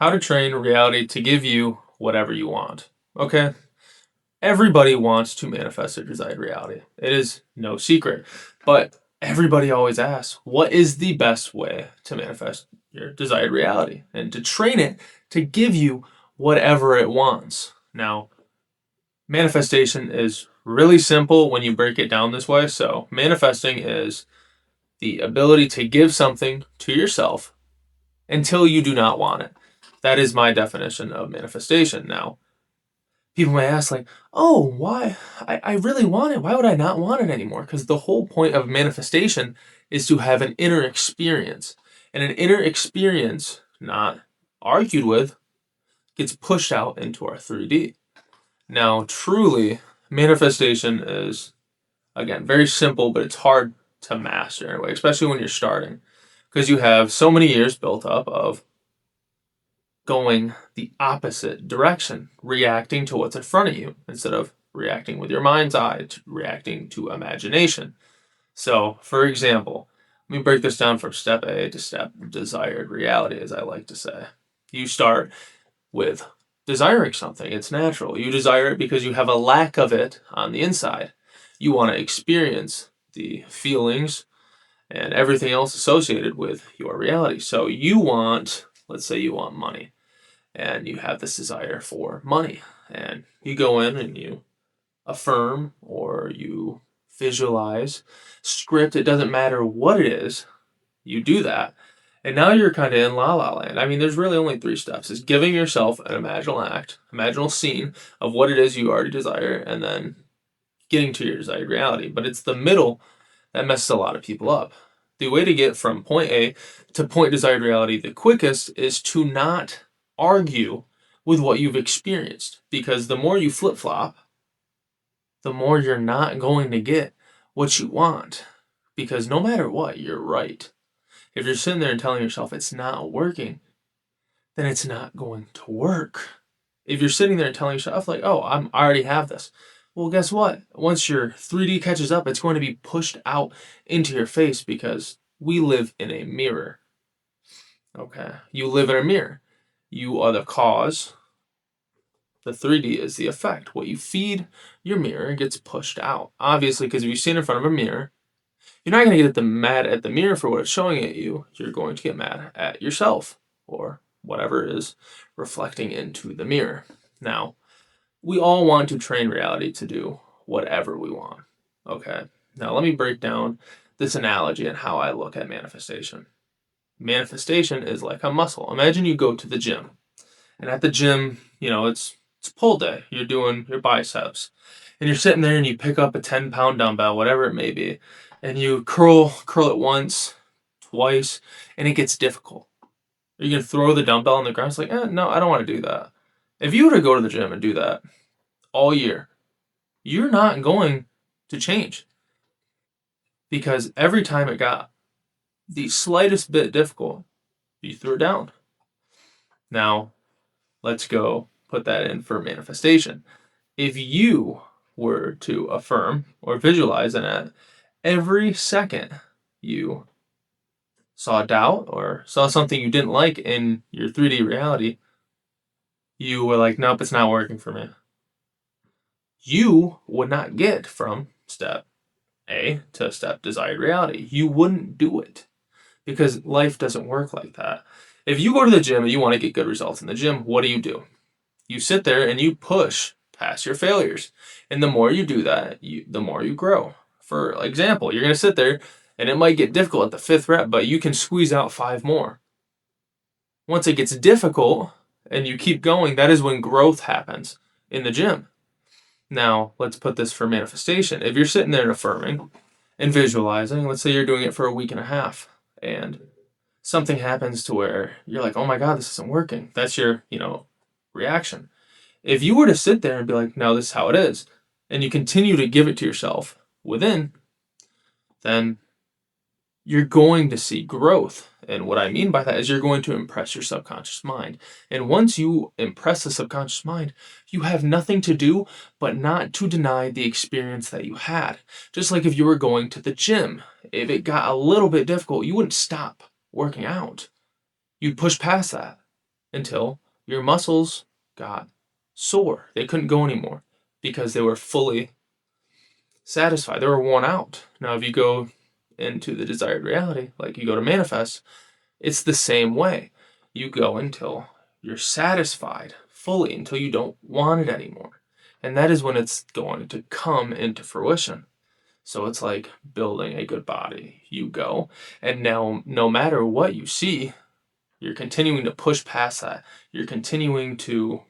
How to train reality to give you whatever you want. Okay? Everybody wants to manifest their desired reality. It is no secret. But everybody always asks, what is the best way to manifest your desired reality and to train it to give you whatever it wants? Now, manifestation is really simple when you break it down this way. So, manifesting is the ability to give something to yourself until you do not want it. That is my definition of manifestation. Now, people may ask, like, oh, why? I really want it. Why would I not want it anymore? Because the whole point of manifestation is to have an inner experience. And an inner experience, not argued with, gets pushed out into our 3D. Now, truly, manifestation is, again, very simple, but it's hard to master in a way, especially when you're starting. Because you have so many years built up of going the opposite direction, reacting to what's in front of you instead of reacting with your mind's eye, reacting to imagination. So, for example, let me break this down from step A to step desired reality, as I like to say. You start with desiring something. It's natural. You desire it because you have a lack of it on the inside. You want to experience the feelings and everything else associated with your reality. So you want, let's say you want money and you have this desire for money, and you go in and you affirm or you visualize, script, it doesn't matter what it is, you do that. And now you're kind of in la la land. I mean, there's really only three steps. It's giving yourself an imaginal act, imaginal scene of what it is you already desire, and then getting to your desired reality. But it's the middle that messes a lot of people up. The way to get from point A to point desired reality the quickest is to not argue with what you've experienced, because the more you flip flop, the more you're not going to get what you want, because no matter what, you're right. If you're sitting there and telling yourself it's not working, then it's not going to work. If you're sitting there and telling yourself, like, oh, I already have this, well, guess what? Once your 3D catches up, it's going to be pushed out into your face, because we live in a mirror. Okay? You live in a mirror. You are the cause. The 3D is the effect. What you feed your mirror gets pushed out. Obviously, because if you stand in front of a mirror, you're not going to get mad at the mirror for what it's showing at you. You're going to get mad at yourself or whatever is reflecting into the mirror. Now, we all want to train reality to do whatever we want. Okay? Now, let me break down this analogy and how I look at manifestation. Manifestation is like a muscle. Imagine you go to the gym, and at the gym, it's pull day. You're doing your biceps, and you're sitting there and you pick up a 10-pound dumbbell, whatever it may be, and you curl it once, twice, and it gets difficult. Are you gonna throw the dumbbell on the ground? It's like, no, I don't want to do that. If you were to go to the gym and do that all year, you're not going to change, because every time it got the slightest bit difficult, you threw it down. Now, let's go put that in for manifestation. If you were to affirm or visualize in it, every second you saw doubt or saw something you didn't like in your 3D reality, you were like, nope, it's not working for me. You would not get from step A to step desired reality. You wouldn't do it, because life doesn't work like that. If you go to the gym and you want to get good results in the gym, what do? You sit there and you push past your failures. And the more you do that, the more you grow. For example, you're going to sit there and it might get difficult at the fifth rep, but you can squeeze out 5 more. Once it gets difficult and you keep going, that is when growth happens in the gym. Now, let's put this for manifestation. If you're sitting there and affirming and visualizing, let's say you're doing it for a week and a half, and something happens to where you're like, oh my God, this isn't working. That's your, reaction. If you were to sit there and be like, no, this is how it is, and you continue to give it to yourself within, then you're going to see growth. And what I mean by that is you're going to impress your subconscious mind. And once you impress the subconscious mind, you have nothing to do but not to deny the experience that you had. Just like if you were going to the gym, if it got a little bit difficult, you wouldn't stop working out. You'd push past that. until your muscles got sore. They couldn't go anymore because they were fully satisfied. They were worn out. Now, if you go into the desired reality, like you go to manifest, it's the same way. You go until you're satisfied fully, until you don't want it anymore. And that is when it's going to come into fruition. So it's like building a good body. You go, and now no matter what you see, you're continuing to push past that. You're continuing to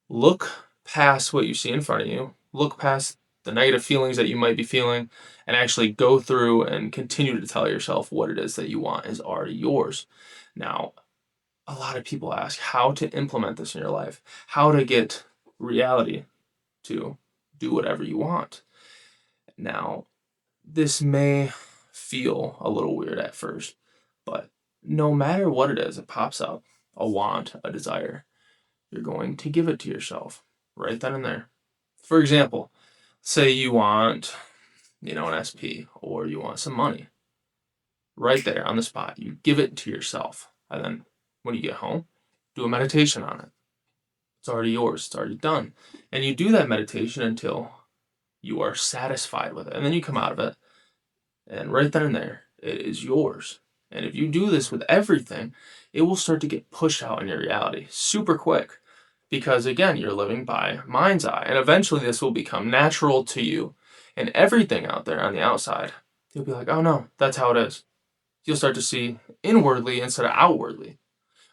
look past what you see in front of you, look past the negative feelings that you might be feeling, and actually go through and continue to tell yourself what it is that you want is already yours. Now, a lot of people ask how to implement this in your life, how to get reality to do whatever you want. Now, this may feel a little weird at first, but no matter what it is, it pops up a want, a desire, you're going to give it to yourself right then and there. For example, say you want, an SP or you want some money. Right there on the spot, you give it to yourself. And then when you get home, do a meditation on it. It's already yours, it's already done. And you do that meditation until you are satisfied with it. And then you come out of it, and right then and there, it is yours. And if you do this with everything, it will start to get pushed out in your reality super quick. Because again, you're living by mind's eye. And eventually this will become natural to you. And everything out there on the outside, you'll be like, oh no, that's how it is. You'll start to see inwardly instead of outwardly,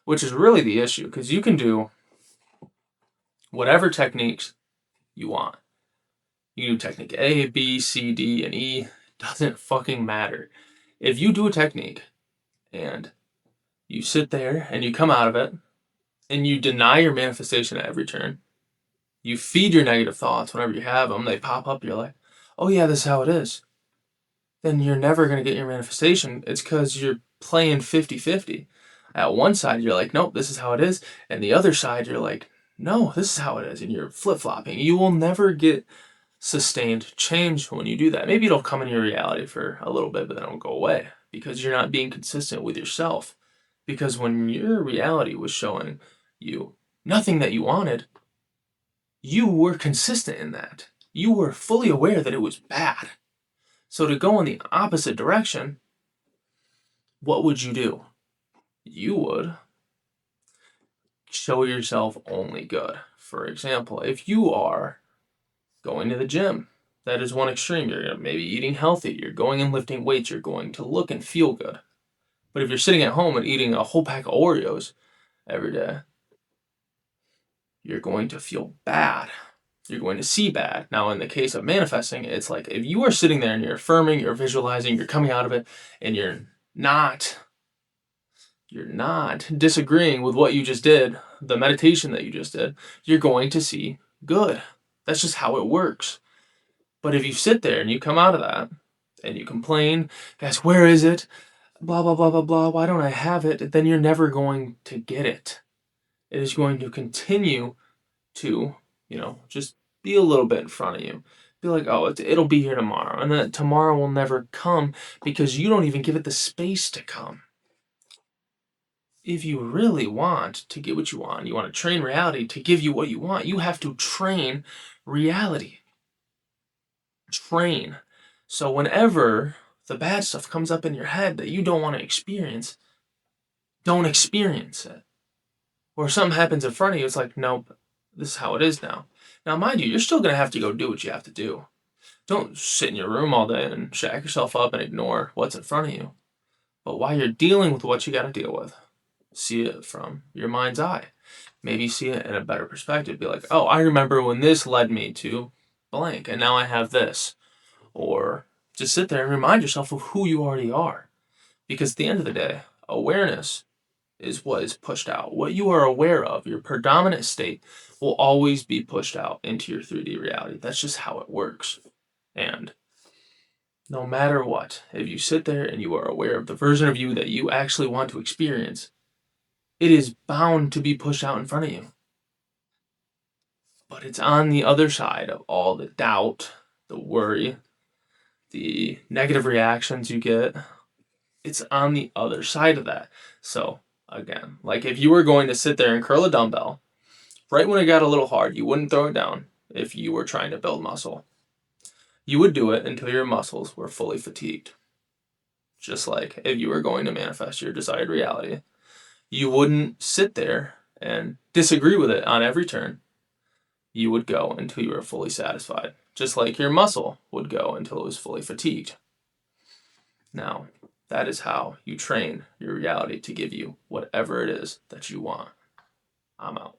which is really the issue. Because you can do whatever techniques you want. You can do technique A, B, C, D, and E. Doesn't fucking matter. If you do a technique and you sit there and you come out of it and you deny your manifestation at every turn, you feed your negative thoughts whenever you have them, they pop up, you're like, oh yeah, this is how it is. Then you're never going to get your manifestation. It's because you're playing 50-50. At one side, you're like, nope, this is how it is. And the other side, you're like, no, this is how it is. And you're flip-flopping. You will never get sustained change when you do that. Maybe it'll come in your reality for a little bit, but then it'll go away because you're not being consistent with yourself. Because when your reality was showing you nothing that you wanted, you were consistent in that. You were fully aware that it was bad. So to go in the opposite direction, what would you do? You would show yourself only good. For example, if you are going to the gym, that is one extreme. You're maybe eating healthy, you're going and lifting weights, you're going to look and feel good. But if you're sitting at home and eating a whole pack of Oreos every day, you're going to feel bad. You're going to see bad. Now, in the case of manifesting, it's like if you are sitting there and you're affirming, you're visualizing, you're coming out of it, and you're not disagreeing with what you just did, the meditation that you just did, you're going to see good. That's just how it works. But if you sit there and you come out of that and you complain, guys, where is it? Blah, blah, blah, blah, blah. Why don't I have it? Then you're never going to get it. It is going to continue to, just be a little bit in front of you. Be like, oh, it'll be here tomorrow. And then tomorrow will never come because you don't even give it the space to come. If you really want to get what you want to train reality to give you what you want, you have to train reality. Train. So whenever the bad stuff comes up in your head that you don't want to experience, don't experience it. Or something happens in front of you, it's like, nope, this is how it is now. Now, mind you, you're still going to have to go do what you have to do. Don't sit in your room all day and shack yourself up and ignore what's in front of you. But while you're dealing with what you got to deal with, see it from your mind's eye. Maybe see it in a better perspective. Be like, oh, I remember when this led me to blank, and now I have this. Or just sit there and remind yourself of who you already are. Because at the end of the day, awareness is what is pushed out. What you are aware of, your predominant state, will always be pushed out into your 3D reality. That's just how it works. And no matter what, if you sit there and you are aware of the version of you that you actually want to experience, it is bound to be pushed out in front of you. But it's on the other side of all the doubt, the worry, the negative reactions you get. It's on the other side of that. So again. Like if you were going to sit there and curl a dumbbell, right when it got a little hard, you wouldn't throw it down if you were trying to build muscle. You would do it until your muscles were fully fatigued. Just like if you were going to manifest your desired reality, you wouldn't sit there and disagree with it on every turn. You would go until you were fully satisfied, just like your muscle would go until it was fully fatigued. Now, that is how you train your reality to give you whatever it is that you want. I'm out.